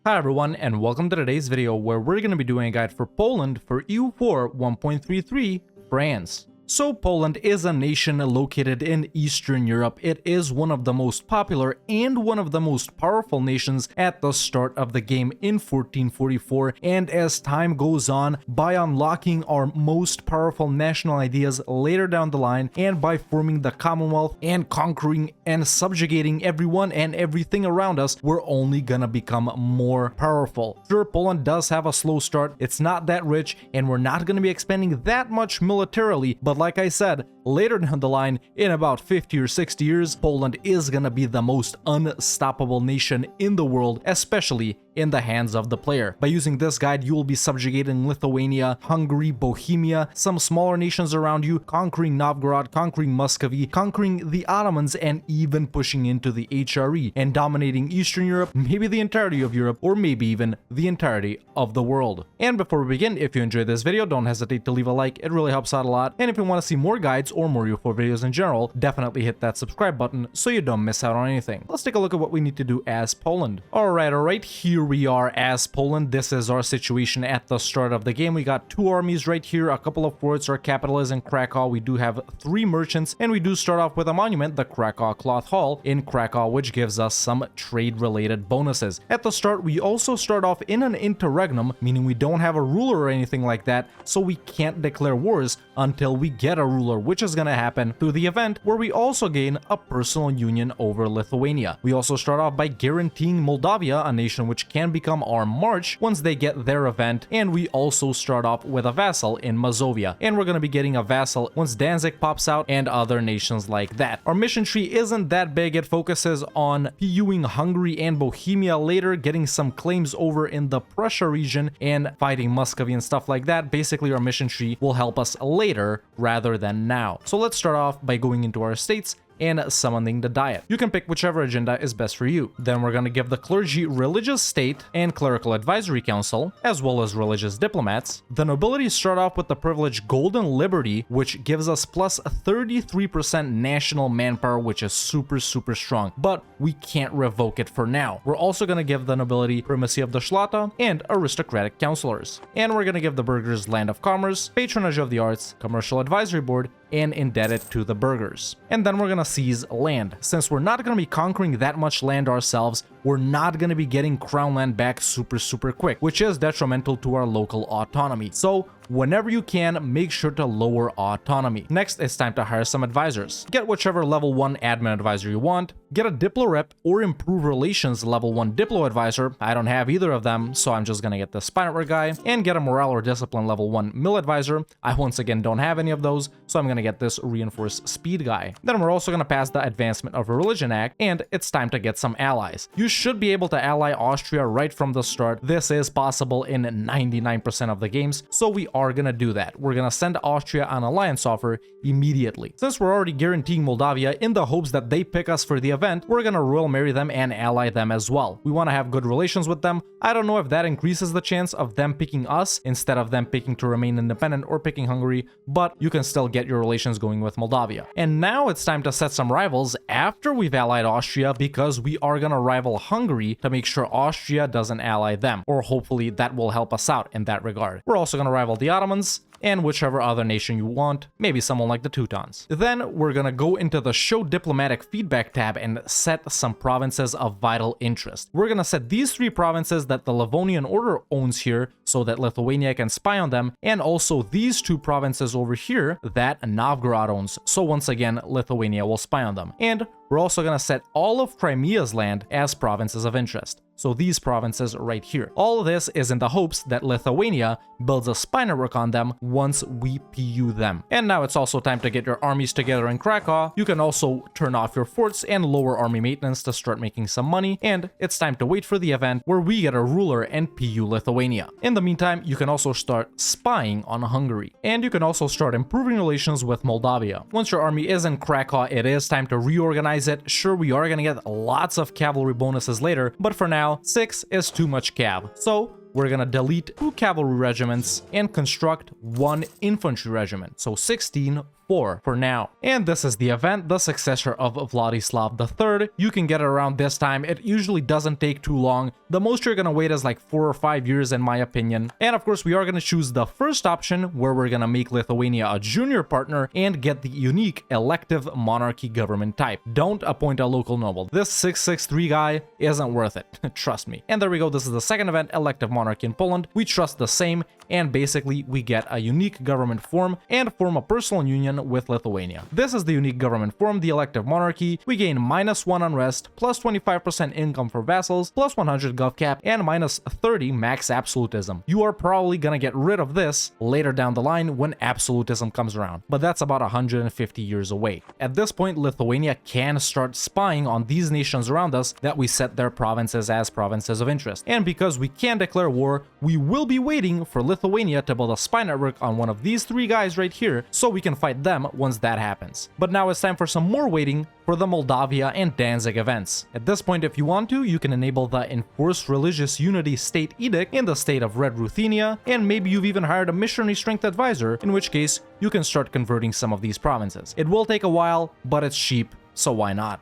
Hi everyone, and welcome to today's video where we're going to be doing a guide for Poland for EU4 1.33 France. So Poland is a nation located in Eastern Europe. It is one of the most popular and one of the most powerful nations at the start of the game in 1444, and as time goes on, by unlocking our most powerful national ideas later down the line, and by forming the Commonwealth and conquering and subjugating everyone and everything around us, we're only gonna become more powerful. Sure, Poland does have a slow start, it's not that rich, and we're not gonna be expanding that much militarily, but like I said, later down the line, in about 50 or 60 years, Poland is gonna be the most unstoppable nation in the world, especially in the hands of the player. By using this guide, you will be subjugating Lithuania, Hungary, Bohemia, some smaller nations around you, conquering Novgorod, conquering Muscovy, conquering the Ottomans, and even pushing into the HRE and dominating Eastern Europe, maybe the entirety of Europe, or maybe even the entirety of the world. And before we begin, if you enjoyed this video, don't hesitate to leave a like, it really helps out a lot. And if you want to see more guides or more EU4 videos in general, definitely hit that subscribe button so you don't miss out on anything. Let's take a look at what we need to do as Poland. Alright, here we are as Poland. This is our situation at the start of the game. We got two armies right here, a couple of forts. Our capital is in Krakow. We do have 3 merchants, and we do start off with a monument, the Krakow Cloth Hall in Krakow, which gives us some trade-related bonuses. At the start, we also start off in an interregnum, meaning we don't have a ruler or anything like that, so we can't declare wars until we get a ruler, which is going to happen through the event where we also gain a personal union over Lithuania. We also start off by guaranteeing Moldavia, a nation which can become our march once they get their event, and we also start off with a vassal in Mazovia, and we're going to be getting a vassal once Danzig pops out and other nations like that. Our mission tree isn't that big. It focuses on PUing Hungary and Bohemia later, getting some claims over in the Prussia region, and fighting Muscovy and stuff like that. Basically, our mission tree will help us later rather than now. So let's start off by going into our states and summoning the Diet. You can pick whichever agenda is best for you. Then we're going to give the clergy religious state and clerical advisory council, as well as religious diplomats. The nobility start off with the privilege Golden Liberty, which gives us plus 33% national manpower, which is super strong, but we can't revoke it for now. We're also going to give the nobility primacy of the Schlata and aristocratic councilors. And we're going to give the burghers land of commerce, patronage of the arts, commercial advisory board, and indebted to the burghers. And then we're gonna seize land. Since we're not gonna be conquering that much land ourselves, we're not gonna be getting crown land back super quick, which is detrimental to our local autonomy. So whenever you can, make sure to lower autonomy. Next, it's time to hire some advisors. Get whichever level 1 admin advisor you want, get a diplo rep or improve relations level 1 diplo advisor. I don't have either of them, so I'm just gonna get the spy network guy, and get a morale or discipline level 1 mil advisor. I once again don't have any of those, so I'm gonna get this reinforced speed guy. Then we're also gonna pass the Advancement of Religion Act, and it's time to get some allies. You should be able to ally Austria right from the start. This is possible in 99% of the games, so we are gonna do that. We're gonna send Austria an alliance offer immediately. Since we're already guaranteeing Moldavia in the hopes that they pick us for the event, we're gonna royal marry them and ally them as well. We want to have good relations with them. I don't know if that increases the chance of them picking us instead of them picking to remain independent or picking Hungary, but you can still get your relations going with Moldavia. And now it's time to set some rivals after we've allied Austria, because we are gonna rival Hungary to make sure Austria doesn't ally them, or hopefully that will help us out in that regard. We're also gonna rival the Ottomans and whichever other nation you want, maybe someone like the Teutons. Then we're gonna go into the Show Diplomatic Feedback tab and set some provinces of vital interest. We're gonna set these 3 provinces that the Livonian Order owns here so that Lithuania can spy on them, and also these 2 provinces over here that Novgorod owns, so once again Lithuania will spy on them. And we're also gonna set all of Crimea's land as provinces of interest. So these provinces right here. All of this is in the hopes that Lithuania builds a spy network on them once we PU them. And now it's also time to get your armies together in Krakow. You can also turn off your forts and lower army maintenance to start making some money. And it's time to wait for the event where we get a ruler and PU Lithuania. In the meantime, you can also start spying on Hungary. And you can also start improving relations with Moldavia. Once your army is in Krakow, it is time to reorganize it. Sure, we are gonna get lots of cavalry bonuses later, but for now, 6 is too much cav. So we're gonna delete 2 cavalry regiments and construct 1 infantry regiment. So 16 EU4 for now. And this is the event, the successor of Vladislav III. You can get it around this time. It usually doesn't take too long. The most you're gonna wait is like 4 or 5 years in my opinion. And of course we are gonna choose the first option where we're gonna make Lithuania a junior partner and get the unique elective monarchy government type. Don't appoint a local noble. This 663 guy isn't worth it. Trust me. And there we go. This is the second event, elective monarchy in Poland. We trust the same, and basically we get a unique government form and form a personal union with Lithuania. This is the unique government form, the elective monarchy. We gain -1 unrest, plus 25% income for vassals, plus 100 gov cap, and -30 max absolutism. You are probably gonna get rid of this later down the line when absolutism comes around, but that's about 150 years away. At this point, Lithuania can start spying on these nations around us that we set their provinces as provinces of interest. And because we can declare war, we will be waiting for Lithuania to build a spy network on one of these 3 guys right here so we can fight them once that happens. But now it's time for some more waiting for the Moldavia and Danzig events. At this point, if you want to, you can enable the Enforced Religious Unity State Edict in the state of Red Ruthenia, and maybe you've even hired a missionary strength advisor, in which case you can start converting some of these provinces. It will take a while, but it's cheap, so why not?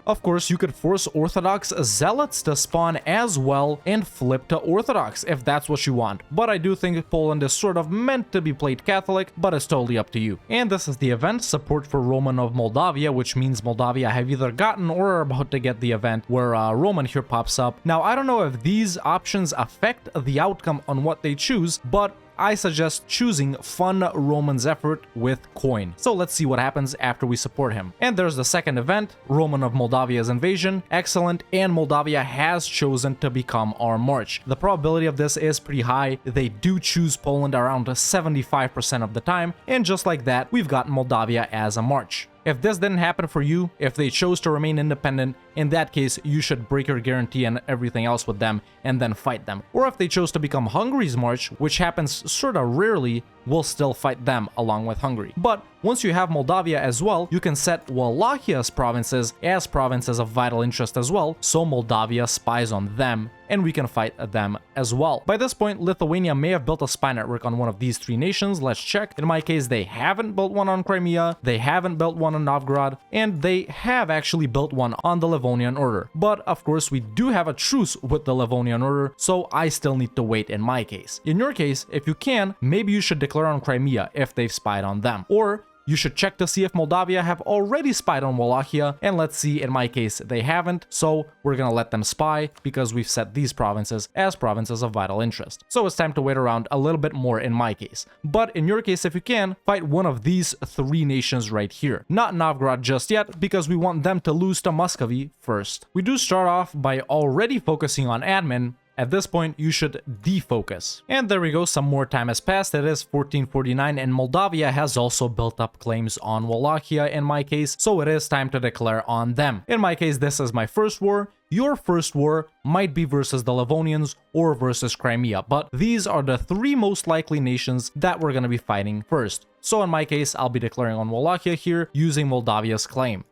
Of course, you could force Orthodox zealots to spawn as well and flip to Orthodox if that's what you want. But I do think Poland is sort of meant to be played Catholic, but it's totally up to you. And this is the event, support for Roman of Moldavia, which means Moldavia have either gotten or are about to get the event where Roman here pops up. Now, I don't know if these options affect the outcome on what they choose, but I suggest choosing Fund Roman's effort with coin. So let's see what happens after we support him. And there's the second event, Roman of Moldavia's invasion. Excellent, and Moldavia has chosen to become our march. The probability of this is pretty high. They do choose Poland around 75% of the time, and just like that, we've got Moldavia as a march. If this didn't happen for you, if they chose to remain independent, in that case, you should break your guarantee and everything else with them and then fight them. Or if they chose to become Hungary's march, which happens sorta rarely, we'll still fight them along with Hungary. But once you have Moldavia as well, you can set Wallachia's provinces as provinces of vital interest as well, so Moldavia spies on them and we can fight them as well. By this point, Lithuania may have built a spy network on one of these 3 nations. Let's check. In my case, they haven't built one on Crimea, they haven't built one on Novgorod, and they have actually built one on the Livonian Order. But of course, we do have a truce with the Livonian Order, so I still need to wait in my case. In your case, if you can, maybe you should declare on Crimea if they've spied on them. Or you should check to see if Moldavia have already spied on Wallachia, and let's see, in my case, they haven't, so we're gonna let them spy because we've set these provinces as provinces of vital interest. So it's time to wait around a little bit more in my case. But in your case, if you can, fight one of these 3 nations right here. Not Novgorod just yet, because we want them to lose to Muscovy first. We do start off by already focusing on admin. At this point, you should defocus. And there we go, some more time has passed. It is 1449, and Moldavia has also built up claims on Wallachia in my case, so it is time to declare on them. In my case, this is my first war. Your first war might be versus the Livonians or versus Crimea, but these are the 3 most likely nations that we're gonna be fighting first. So in my case, I'll be declaring on Wallachia here using Moldavia's claim.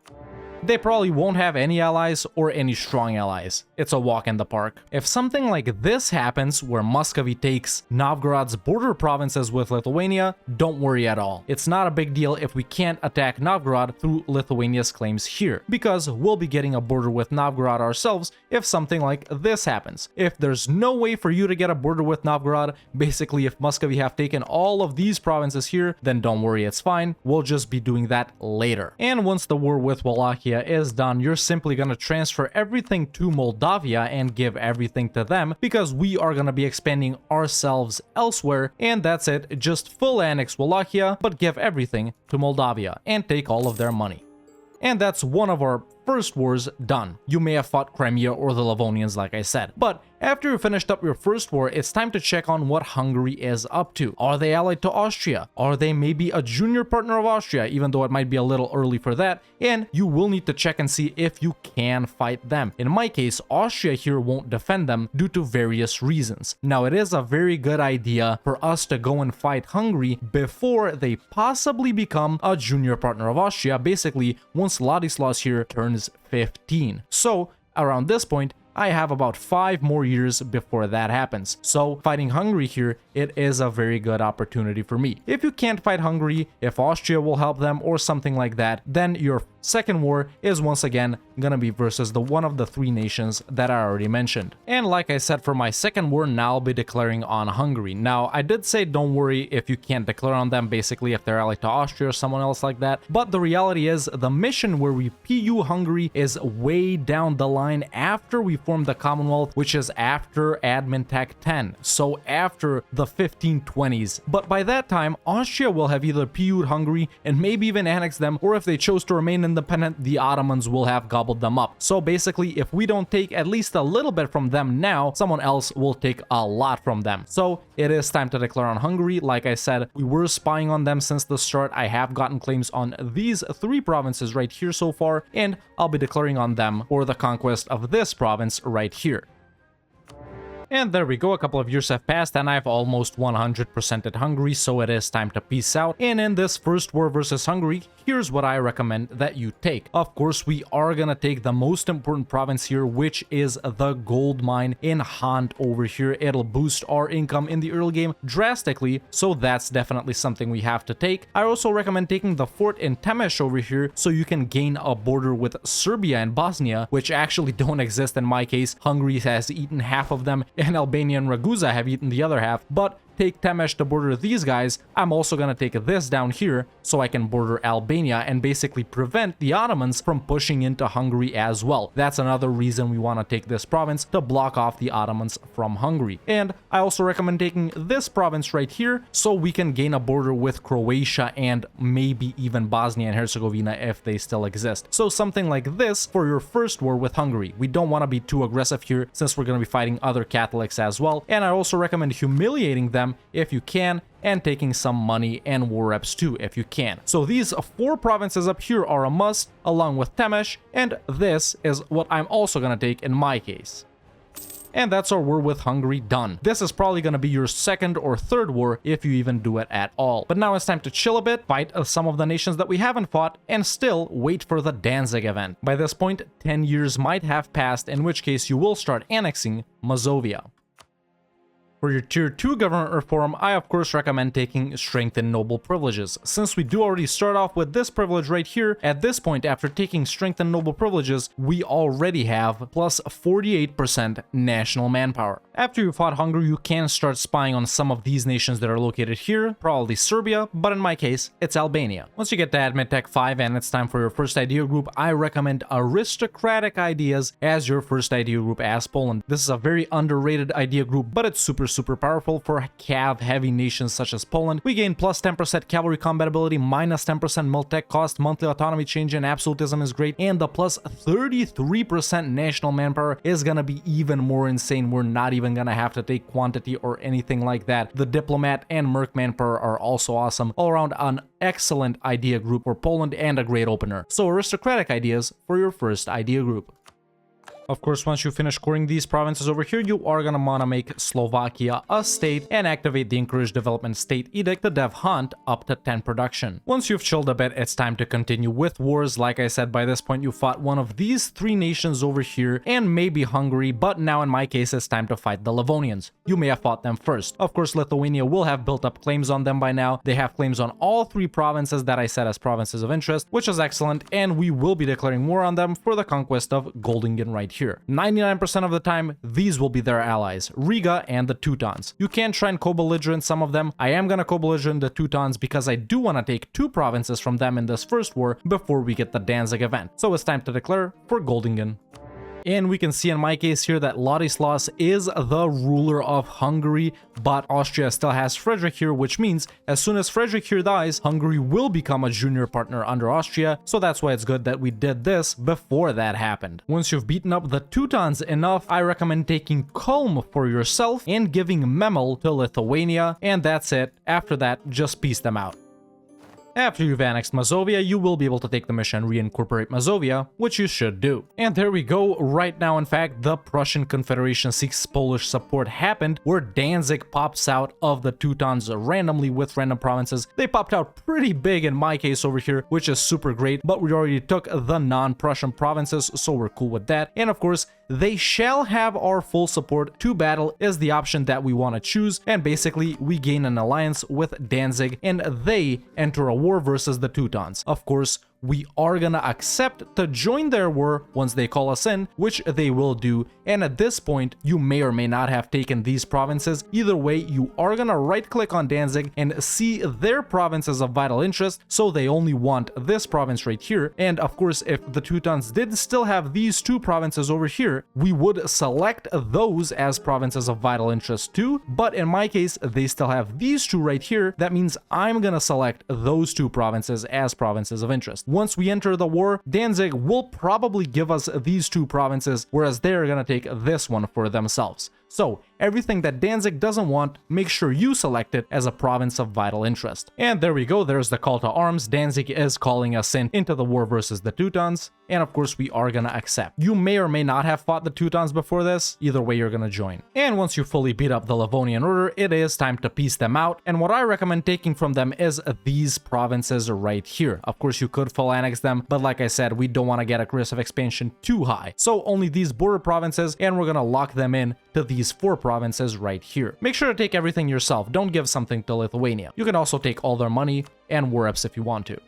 They probably won't have any allies or any strong allies. It's a walk in the park. If something like this happens, where Muscovy takes Novgorod's border provinces with Lithuania, don't worry at all. It's not a big deal if we can't attack Novgorod through Lithuania's claims here, because we'll be getting a border with Novgorod ourselves if something like this happens. If there's no way for you to get a border with Novgorod, basically if Muscovy have taken all of these provinces here, then don't worry, it's fine. We'll just be doing that later. And once the war with Wallachia is done, you're simply gonna transfer everything to Moldavia and give everything to them, because we are gonna be expanding ourselves elsewhere, and that's it. Just full annex Wallachia, but give everything to Moldavia and take all of their money. And that's one of our first wars done. You may have fought Crimea or the Livonians, like I said, but after you finished up your first war, it's time to check on what Hungary is up to. Are they allied to Austria? Are they maybe a junior partner of Austria, even though it might be a little early for that? And you will need to check and see if you can fight them. In my case, Austria here won't defend them due to various reasons. Now, it is a very good idea for us to go and fight Hungary before they possibly become a junior partner of Austria, basically once Ladislaus here turns 15. So, around this point, I have about 5 more years before that happens. So fighting Hungary here, it is a very good opportunity for me. If you can't fight Hungary, if Austria will help them or something like that, then your second war is once again gonna be versus the one of the 3 nations that I already mentioned. And like I said, for my second war, now I'll be declaring on Hungary. Now, I did say don't worry if you can't declare on them, basically if they're allied to Austria or someone else like that, but the reality is the mission where we PU Hungary is way down the line after we form the Commonwealth, which is after Admin Tech 10, so after the 1520s. But by that time, Austria will have either PU'd Hungary and maybe even annexed them, or if they chose to remain independent, the Ottomans will have gobbled them up. So basically, if we don't take at least a little bit from them now, someone else will take a lot from them. So it is time to declare on Hungary. Like I said, we were spying on them since the start. I have gotten claims on these 3 provinces right here so far, and I'll be declaring on them for the conquest of this province right here. And there we go, a couple of years have passed and I've almost 100%ed Hungary, so it is time to peace out. And in this first war versus Hungary, here's what I recommend that you take. Of course, we are gonna take the most important province here, which is the gold mine in Hant over here. It'll boost our income in the early game drastically, so that's definitely something we have to take. I also recommend taking the fort in Temes over here, so you can gain a border with Serbia and Bosnia, which actually don't exist in my case. Hungary has eaten half of them, and Albania and Ragusa have eaten the other half, but take Temes to border these guys. I'm also gonna take this down here so I can border Albania and basically prevent the Ottomans from pushing into Hungary as well. That's another reason we want to take this province, to block off the Ottomans from Hungary. And I also recommend taking this province right here so we can gain a border with Croatia and maybe even Bosnia and Herzegovina if they still exist. So something like this for your first war with Hungary. We don't want to be too aggressive here since we're going to be fighting other Catholics as well. And I also recommend humiliating them if you can, and taking some money and war reps too if you can. So these 4 provinces up here are a must, along with Temes, and this is what I'm also gonna take in my case. And that's our war with Hungary done. This is probably gonna be your second or third war if you even do it at all. But now it's time to chill a bit, fight some of the nations that we haven't fought, and still wait for the Danzig event. By this point, 10 years might have passed, in which case you will start annexing Mazovia. For your Tier 2 government reform, I of course recommend taking Strengthened Noble Privileges. Since we do already start off with this privilege right here, at this point after taking Strengthened Noble Privileges, we already have plus 48% national manpower. After you fought Hungary, you can start spying on some of these nations that are located here, probably Serbia, but in my case, it's Albania. Once you get to Admin Tech 5 and it's time for your first idea group, I recommend Aristocratic Ideas as your first idea group as Poland. This is a very underrated idea group, but it's super powerful for cav heavy nations such as Poland. We gain plus 10% cavalry combat ability, minus 10% mil-tech cost, monthly autonomy change, and absolutism is great, and the plus 33% national manpower is gonna be even more insane. We're not even gonna have to take quantity or anything like that. The diplomat and merc manpower are also awesome. All around an excellent idea group for Poland and a great opener. So Aristocratic Ideas for your first idea group. Of course, once you finish scoring these provinces over here, you are gonna wanna make Slovakia a state and activate the Encourage Development State Edict to dev Hunt up to 10 production. Once you've chilled a bit, it's time to continue with wars. Like I said, by this point you fought one of these 3 nations over here and maybe Hungary, but now in my case it's time to fight the Livonians. You may have fought them first. Of course, Lithuania will have built up claims on them by now. They have claims on all 3 provinces that I set as provinces of interest, which is excellent, and we will be declaring war on them for the conquest of Goldingen right here. 99% of the time, these will be their allies, Riga and the Teutons. You can try and co-belligerent some of them. I am gonna co-belligerent the Teutons because I do want to take 2 provinces from them in this first war before we get the Danzig event. So it's time to declare for Goldingen. And we can see in my case here that Ladislaus is the ruler of Hungary, but Austria still has Frederick here, which means as soon as Frederick here dies, Hungary will become a junior partner under Austria, so that's why it's good that we did this before that happened. Once you've beaten up the Teutons enough, I recommend taking Kulm for yourself and giving Memel to Lithuania, and that's it. After that, just peace them out. After you've annexed Mazovia, you will be able to take the mission reincorporate Mazovia, which you should do. And there we go. Right now, in fact, the Prussian Confederation seeks Polish support happened, where Danzig pops out of the Teutons randomly with random provinces. They popped out pretty big in my case over here, which is super great, but we already took the non-Prussian provinces, so we're cool with that. And of course, they shall have our full support. To battle is the option that we want to choose, and basically we gain an alliance with Danzig and they enter a war versus the Teutons. Of course, we are gonna accept to join their war once they call us in, which they will do, and at this point you may or may not have taken these provinces. Either way, you are gonna right click on Danzig and see their provinces of vital interest, so they only want this province right here. And of course, if the Teutons did still have these two provinces over here, we would select those as provinces of vital interest too, but in my case they still have these two right here. That means I'm gonna select those two provinces as provinces of interest. Once we enter the war, Danzig will probably give us these two provinces, whereas they're gonna take this one for themselves. So everything that Danzig doesn't want, make sure you select it as a province of vital interest. And there we go, there's the call to arms. Danzig is calling us into the war versus the Teutons, and of course we are gonna accept. You may or may not have fought the Teutons before this, either way you're gonna join. And once you fully beat up the Livonian Order, it is time to piece them out, and what I recommend taking from them is these provinces right here. Of course you could full annex them, but like I said, we don't want to get aggressive expansion too high. So only these border provinces, and we're gonna lock them in to these 4 provinces right here. Make sure to take everything yourself, don't give something to Lithuania. You can also take all their money and war reps if you want to.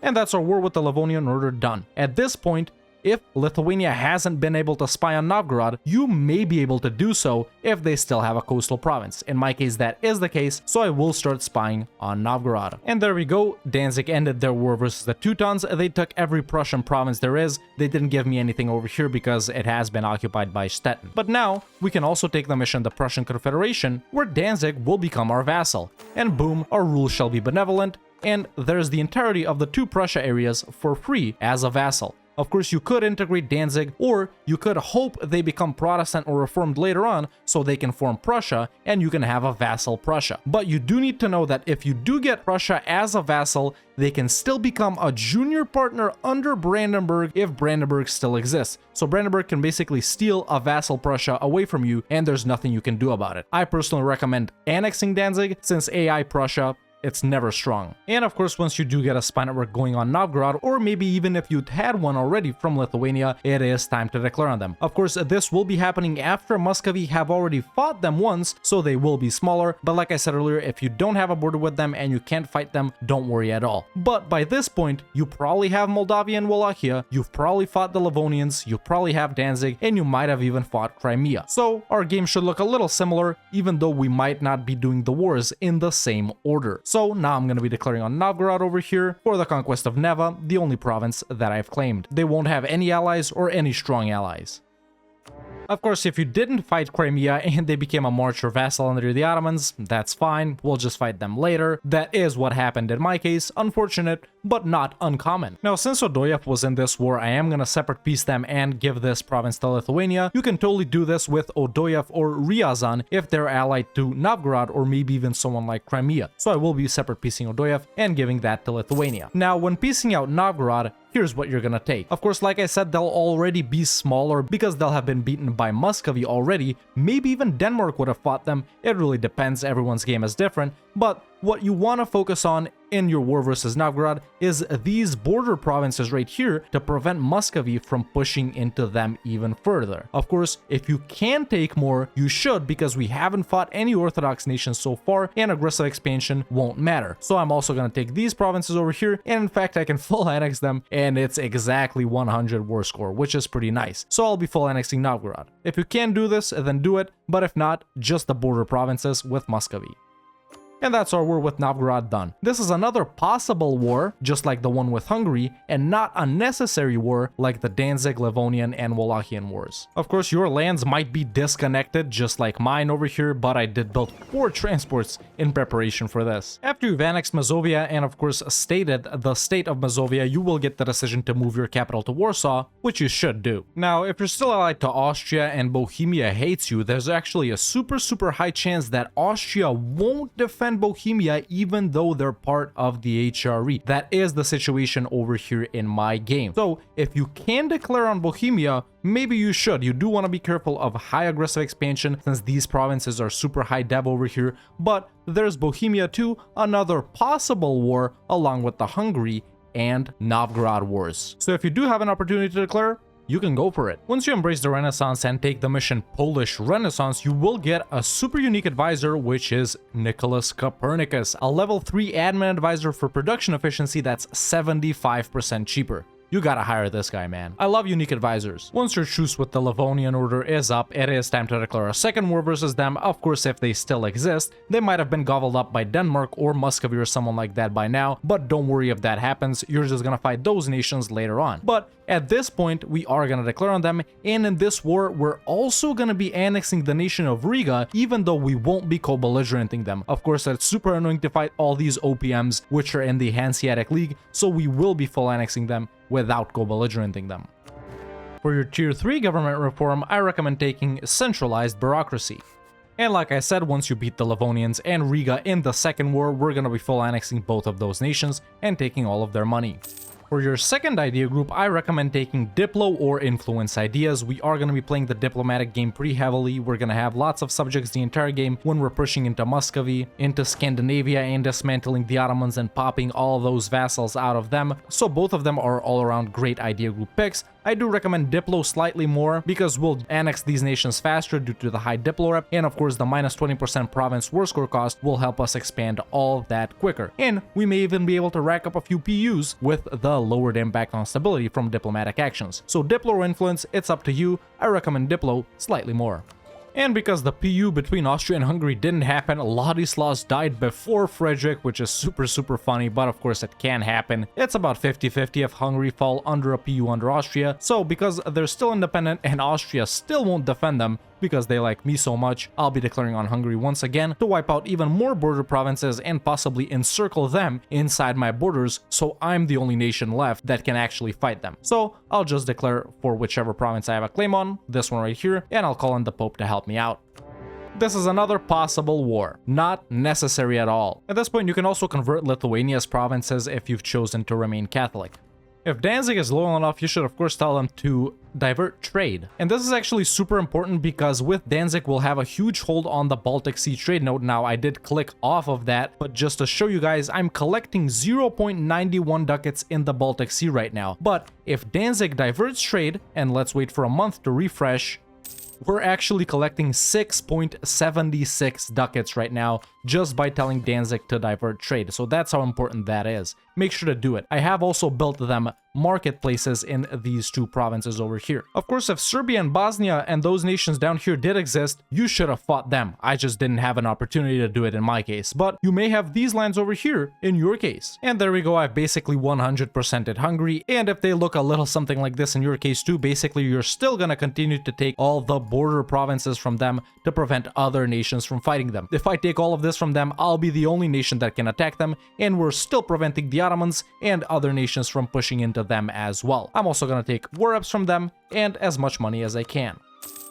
And that's our war with the Livonian Order done. At this point, if Lithuania hasn't been able to spy on Novgorod, you may be able to do so if they still have a coastal province. In my case, that is the case, so I will start spying on Novgorod. And there we go, Danzig ended their war versus the Teutons. They took every Prussian province there is. They didn't give me anything over here because it has been occupied by Stettin. But now, we can also take the mission the Prussian Confederation, where Danzig will become our vassal. And boom, our rule shall be benevolent, and there's the entirety of the 2 Prussia areas for free as a vassal. Of course, you could integrate Danzig, or you could hope they become Protestant or Reformed later on so they can form Prussia and you can have a vassal Prussia. But you do need to know that if you do get Prussia as a vassal, they can still become a junior partner under Brandenburg if Brandenburg still exists. So Brandenburg can basically steal a vassal Prussia away from you and there's nothing you can do about it. I personally recommend annexing Danzig since AI Prussia, it's never strong. And of course, once you do get a spy network going on Novgorod, or maybe even if you'd had one already from Lithuania, it is time to declare on them. Of course, this will be happening after Muscovy have already fought them once, so they will be smaller. But like I said earlier, if you don't have a border with them and you can't fight them, don't worry at all. But by this point, you probably have Moldavia and Wallachia, you've probably fought the Livonians, you probably have Danzig, and you might have even fought Crimea. So our game should look a little similar, even though we might not be doing the wars in the same order. So now I'm going to be declaring on Novgorod over here for the conquest of Neva, the only province that I've claimed. They won't have any allies or any strong allies. Of course, if you didn't fight Crimea and they became a march or vassal under the Ottomans, that's fine, we'll just fight them later. That is what happened in my case, unfortunate, but not uncommon. Now, since Odoyev was in this war, I am gonna separate piece them and give this province to Lithuania. You can totally do this with Odoyev or Ryazan if they're allied to Novgorod or maybe even someone like Crimea. So I will be separate piecing Odoyev and giving that to Lithuania. Now, when piecing out Novgorod, here's what you're gonna take. Of course, like I said, they'll already be smaller because they'll have been beaten by Muscovy already. Maybe even Denmark would have fought them. It really depends, everyone's game is different. But what you want to focus on in your war versus Novgorod is these border provinces right here to prevent Muscovy from pushing into them even further. Of course, if you can take more, you should, because we haven't fought any Orthodox nations so far and aggressive expansion won't matter. So I'm also going to take these provinces over here, and in fact I can full annex them and it's exactly 100 war score, which is pretty nice. So I'll be full annexing Novgorod. If you can do this, then do it, but if not, just the border provinces with Muscovy. And that's our war with Novgorod done. This is another possible war, just like the one with Hungary, and not a necessary war like the Danzig, Livonian, and Wallachian wars. Of course, your lands might be disconnected, just like mine over here, but I did build 4 transports in preparation for this. After you've annexed Mazovia and of course stated the state of Mazovia, you will get the decision to move your capital to Warsaw, which you should do. Now, if you're still allied to Austria and Bohemia hates you, there's actually a super high chance that Austria won't defend Bohemia even though they're part of the HRE. That is the situation over here in my game. So if you can declare on Bohemia, maybe you should. You do want to be careful of high aggressive expansion since these provinces are super high dev over here. But there's Bohemia too, another possible war along with the Hungary and Novgorod wars. So if you do have an opportunity to declare, you can go for it. Once you embrace the Renaissance and take the mission Polish Renaissance, you will get a super unique advisor, which is Nicholas Copernicus, a level 3 admin advisor for production efficiency that's 75% cheaper. You gotta hire this guy, man. I love unique advisors. Once your truce with the Livonian Order is up, it is time to declare a second war versus them. Of course, if they still exist, they might have been gobbled up by Denmark or Muscovy or someone like that by now, but don't worry if that happens, you're just gonna fight those nations later on. But at this point, we are gonna declare on them, and in this war, we're also gonna be annexing the nation of Riga, even though we won't be co-belligerenting them. Of course, it's super annoying to fight all these OPMs, which are in the Hanseatic League, so we will be full annexing them without co-belligerenting them. For your Tier 3 government reform, I recommend taking centralized bureaucracy. And like I said, once you beat the Livonians and Riga in the second war, we're gonna be full annexing both of those nations and taking all of their money. For your second idea group, I recommend taking Diplo or Influence ideas. We are going to be playing the diplomatic game pretty heavily. We're going to have lots of subjects the entire game when we're pushing into Muscovy, into Scandinavia, and dismantling the Ottomans and popping all those vassals out of them. So both of them are all around great idea group picks. I do recommend Diplo slightly more because we'll annex these nations faster due to the high Diplo rep, and of course the minus 20% province war score cost will help us expand all that quicker. And we may even be able to rack up a few PUs with the lowered impact on stability from diplomatic actions. So Diplo or Influence, it's up to you. I recommend Diplo slightly more. And because the PU between Austria and Hungary didn't happen, Ladislaus died before Frederick, which is super funny, but of course it can happen. It's about 50-50 if Hungary fall under a PU under Austria, so because they're still independent and Austria still won't defend them, because they like me so much, I'll be declaring on Hungary once again to wipe out even more border provinces and possibly encircle them inside my borders, so I'm the only nation left that can actually fight them. So I'll just declare for whichever province I have a claim on, this one right here, and I'll call on the Pope to help me out. This is another possible war, not necessary at all. At this point, you can also convert Lithuania's provinces if you've chosen to remain Catholic. If Danzig is loyal enough, you should of course tell them to divert trade. And this is actually super important because with Danzig we'll have a huge hold on the Baltic Sea trade node. Now I did click off of that, but just to show you guys, I'm collecting 0.91 ducats in the Baltic Sea right now. But if Danzig diverts trade, and let's wait for a month to refresh, we're actually collecting 6.76 ducats right now just by telling Danzig to divert trade. So that's how important that is. Make sure to do it. I have also built them marketplaces in these two provinces over here. Of course, if Serbia and Bosnia and those nations down here did exist, you should have fought them. I just didn't have an opportunity to do it in my case, but you may have these lands over here in your case. And there we go, I've basically 100%ed Hungary, and if they look a little something like this in your case too, basically you're still gonna continue to take all the border provinces from them to prevent other nations from fighting them. If I take all of this from them, I'll be the only nation that can attack them, and we're still preventing the Ottomans and other nations from pushing into them as well. I'm also gonna take war reps from them and as much money as I can.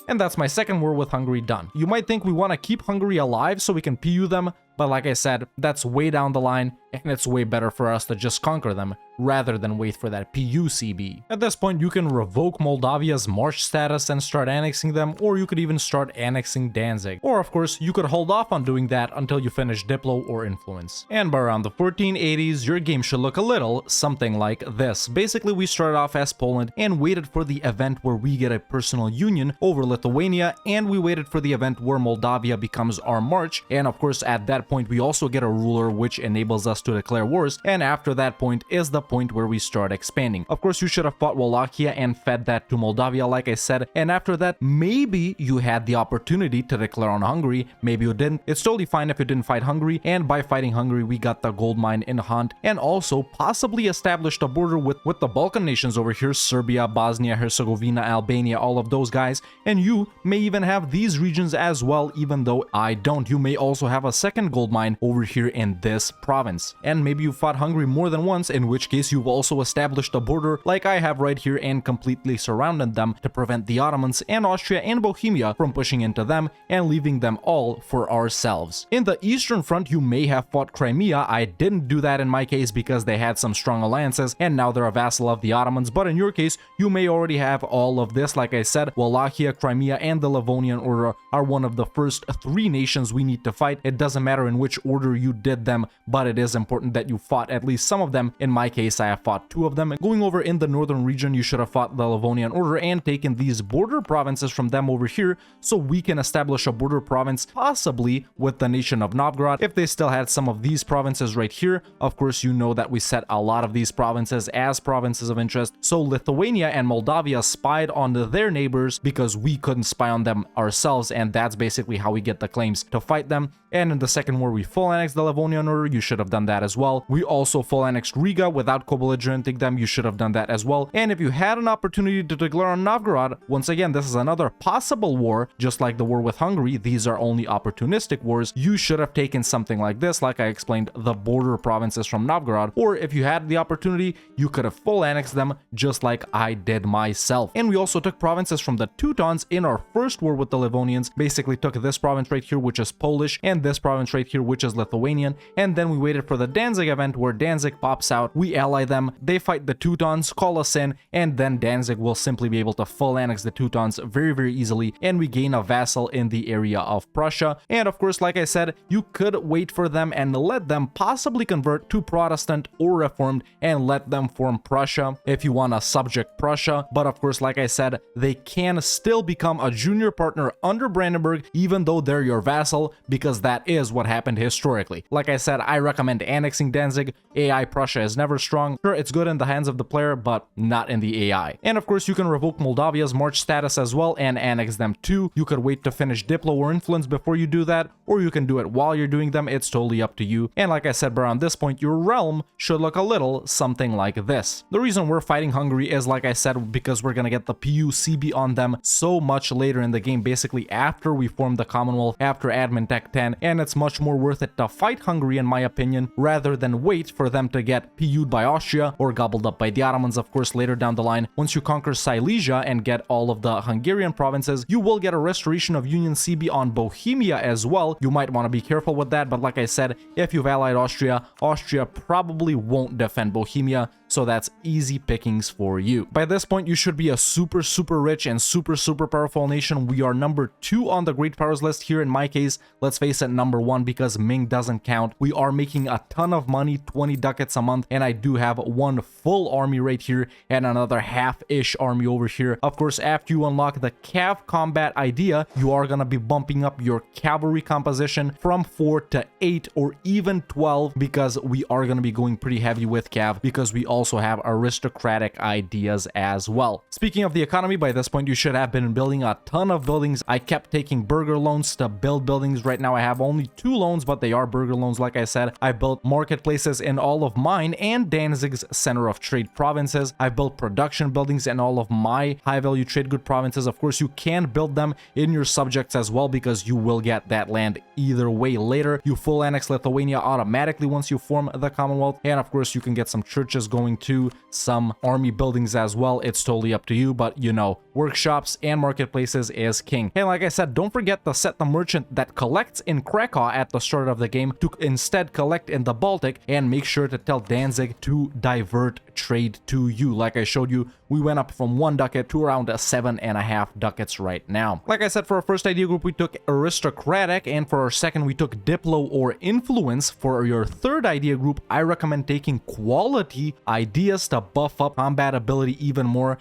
And that's my second war with Hungary done. You might think we want to keep Hungary alive so we can PU them, but like I said, that's way down the line, and it's way better for us to just conquer them rather than wait for that PUCB. At this point, you can revoke Moldavia's March status and start annexing them, or you could even start annexing Danzig. Or of course, you could hold off on doing that until you finish Diplo or Influence. And by around the 1480s, your game should look a little something like this. Basically, we started off as Poland and waited for the event where we get a personal union over Lithuania, and we waited for the event where Moldavia becomes our March, and of course at that point we also get a ruler which enables us to declare wars, and after that point is the point where we start expanding. Of course, you should have fought Wallachia and fed that to Moldavia like I said, and after that maybe you had the opportunity to declare on Hungary, maybe you didn't. It's totally fine if you didn't fight Hungary, and by fighting Hungary we got the gold mine in Hunt, and also possibly established a border with the Balkan nations over here, Serbia, Bosnia, Herzegovina, Albania, all of those guys, and you may even have these regions as well, even though I don't. You may also have a second gold mine over here in this province, and maybe you fought Hungary more than once, in which case you've also established a border like I have right here and completely surrounded them to prevent the Ottomans and Austria and Bohemia from pushing into them and leaving them all for ourselves. In the Eastern Front, you may have fought Crimea. I didn't do that in my case because they had some strong alliances and now they're a vassal of the Ottomans, but in your case you may already have all of this. Like I said, Wallachia, Crimea, and the Livonian Order are one of the first three nations we need to fight. It doesn't matter in which order you did them, but it is important that you fought at least some of them. In my case, I have fought 2 of them. Going over in the northern region, you should have fought the Livonian Order and taken these border provinces from them over here, so we can establish a border province possibly with the nation of Novgorod if they still had some of these provinces right here. Of course, you know that we set a lot of these provinces as provinces of interest, so Lithuania and Moldavia spied on their neighbors because we couldn't spy on them ourselves, and that's basically how we get the claims to fight them. And in the second war, we full annexed the Livonian Order. You should have done that as well. We also full annexed Riga without co-belligerenting them. You should have done that as well. And if you had an opportunity to declare on Novgorod, once again, this is another possible war, just like the war with Hungary. These are only opportunistic wars. You should have taken something like this, like I explained, the border provinces from Novgorod. Or if you had the opportunity, you could have full annexed them, just like I did myself. And we also took provinces from the Teutons in our first war with the Livonians. Basically took this province right here, which is Polish, and this province right here, which is Lithuanian. And then we waited for the Danzig event where Danzig pops out. We ally them, they fight the Teutons, call us in, and then Danzig will simply be able to full annex the Teutons very easily, and we gain a vassal in the area of Prussia. And of course, like I said, you could wait for them and let them possibly convert to Protestant or Reformed and let them form Prussia if you want to subject Prussia. But of course, like I said, they can still become a junior partner under Brandenburg even though they're your vassal, because that is what happened historically. Like I said, I recommend annexing Danzig. AI Prussia is never strong. Sure, it's good in the hands of the player, but not in the AI. And of course, you can revoke Moldavia's March status as well and annex them too. You could wait to finish Diplo or Influence before you do that, or you can do it while you're doing them. It's totally up to you. And like I said, around this point, your realm should look a little something like this. The reason we're fighting Hungary is, like I said, because we're gonna get the PU-CB on them so much later in the game, basically after we form the Commonwealth, after Admin Tech 10, and it's much more worth it to fight Hungary, in my opinion, rather than wait for them to get PU'd by Austria or gobbled up by the Ottomans. Of course, later down the line, once you conquer Silesia and get all of the Hungarian provinces, you will get a restoration of Union CB on Bohemia as well. You might want to be careful with that, but like I said, if you've allied Austria, Austria probably won't defend Bohemia, so that's easy pickings for you. By this point, you should be a super rich and super powerful nation. We are number 2 on the Great Powers list here. In my case, let's face it, number 1, because Ming doesn't count. We are making a ton of money, 20 ducats a month, and I do have 1 full army right here and another half-ish army over here. Of course, after you unlock the cav combat idea, you are gonna be bumping up your cavalry composition from 4 to 8 or even 12, because we are gonna be going pretty heavy with cav, because we also have aristocratic ideas as well. Speaking of the economy, by this point you should have been building a ton of buildings. I kept taking burger loans to build buildings. Right now I have only 2 loans, but they are burger loans. Like I said, I built marketplaces in all of mine and Danzig's center of trade provinces. I built production buildings in all of my high value trade good provinces. Of course, you can build them in your subjects as well, because you will get that land either way later. You full annex Lithuania automatically once you form the Commonwealth, and of course you can get some churches going to some army buildings as well. It's totally up to you, but you know, workshops and marketplaces is king. And like I said, don't forget to set the merchant that collects in Krakow at the start of the game to instead collect in the Baltic, and make sure to tell Danzig to divert trade to you. Like I showed you, we went up from 1 ducat to around 7.5 ducats right now. Like I said, for our first idea group, we took aristocratic, and for our second, we took diplo or influence. For your third idea group, I recommend taking quality ideas to buff up combat ability even more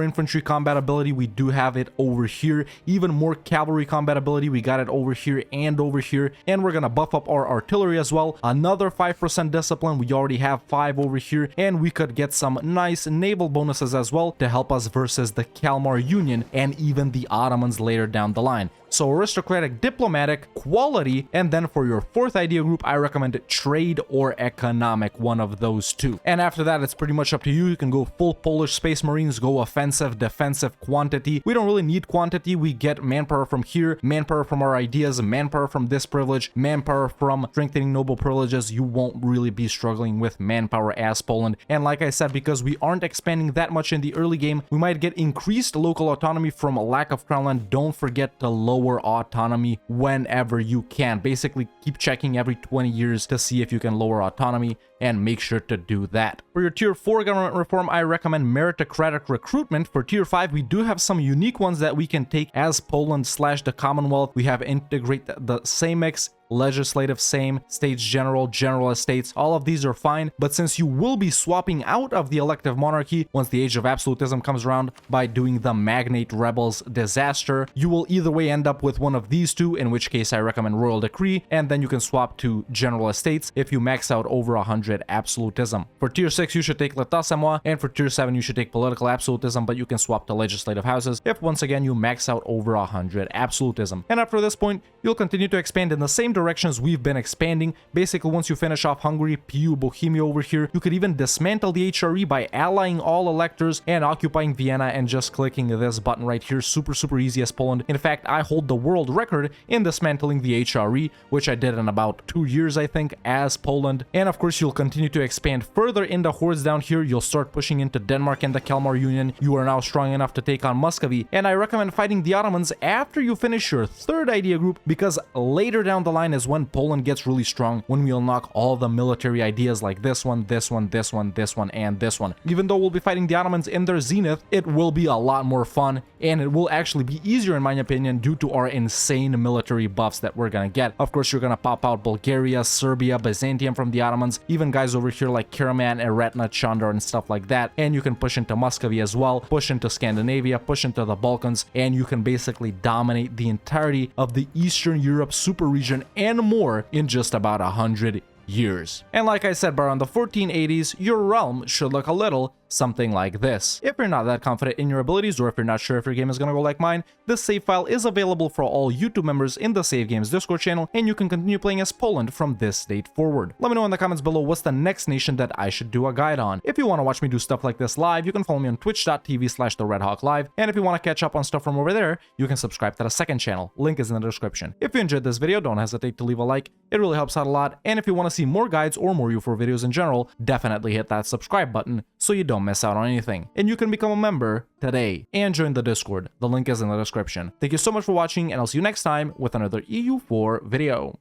infantry combat ability. We do have it over here. Even more cavalry combat ability. We got it over here, and we're gonna buff up our artillery as well. Another 5% discipline. We already have 5 over here, and we could get some nice naval bonuses as well to help us versus the Kalmar Union and even the Ottomans later down the line. So aristocratic, diplomatic, quality, and then for your fourth idea group, I recommend trade or economic, one of those two. And after that, it's pretty much up to you. You can go full Polish Space Marines, go offensive, defensive, quantity. We don't really need quantity. We get manpower from here, manpower from our ideas, manpower from this privilege, manpower from strengthening noble privileges. You won't really be struggling with manpower as Poland. And like I said, because we aren't expanding that much in the early game, we might get increased local autonomy from a lack of crown land. Don't forget to lower autonomy whenever you can. Basically, keep checking every 20 years to see if you can lower autonomy, and make sure to do that. For your tier 4 government reform, I recommend meritocratic recruitment. For tier 5, we do have some unique ones that we can take as Poland / the Commonwealth. We have integrate the Sejmix, legislative same, states general, general estates, all of these are fine, but since you will be swapping out of the elective monarchy once the age of absolutism comes around by doing the magnate rebels disaster, you will either way end up with one of these two, in which case I recommend royal decree, and then you can swap to general estates if you max out over 100 absolutism. For tier 6 you should take l'état c'est moi, and for tier 7 you should take political absolutism, but you can swap to legislative houses if once again you max out over 100 absolutism. And after this point, you'll continue to expand in the same directions we've been expanding. Basically, once you finish off Hungary, PU, Bohemia over here, you could even dismantle the HRE by allying all electors and occupying Vienna and just clicking this button right here. Super easy as Poland. In fact, I hold the world record in dismantling the HRE, which I did in about 2 years, I think, as Poland. And of course, you'll continue to expand further in the hordes down here. You'll start pushing into Denmark and the Kalmar Union. You are now strong enough to take on Muscovy, and I recommend fighting the Ottomans after you finish your third idea group, because later down the line is when Poland gets really strong, when we unlock all the military ideas like this one, this one, this one, this one, and this one. Even though we'll be fighting the Ottomans in their zenith, it will be a lot more fun, and it will actually be easier in my opinion due to our insane military buffs that we're gonna get. Of course, you're gonna pop out Bulgaria, Serbia, Byzantium from the Ottomans, even guys over here like Karaman, Eretna, Chandar, and stuff like that, and you can push into Muscovy as well, push into Scandinavia, push into the Balkans, and you can basically dominate the entirety of the Eastern Europe super region and more in just about 100 years. And like I said, by around the 1480s, your realm should look a little something like this. If you're not that confident in your abilities, or if you're not sure if your game is gonna go like mine, this save file is available for all YouTube members in the Save Games Discord channel, and you can continue playing as Poland from this date forward. Let me know in the comments below what's the next nation that I should do a guide on. If you want to watch me do stuff like this live, you can follow me on twitch.tv/TheRedHawkLive, and if you want to catch up on stuff from over there, you can subscribe to the second channel. Link is in the description. If you enjoyed this video, don't hesitate to leave a like. It really helps out a lot, and if you want to see more guides or more U4 videos in general, definitely hit that subscribe button so you don't miss out on anything. And you can become a member today and join the Discord. The link is in the description. Thank you so much for watching, and I'll see you next time with another EU4 video.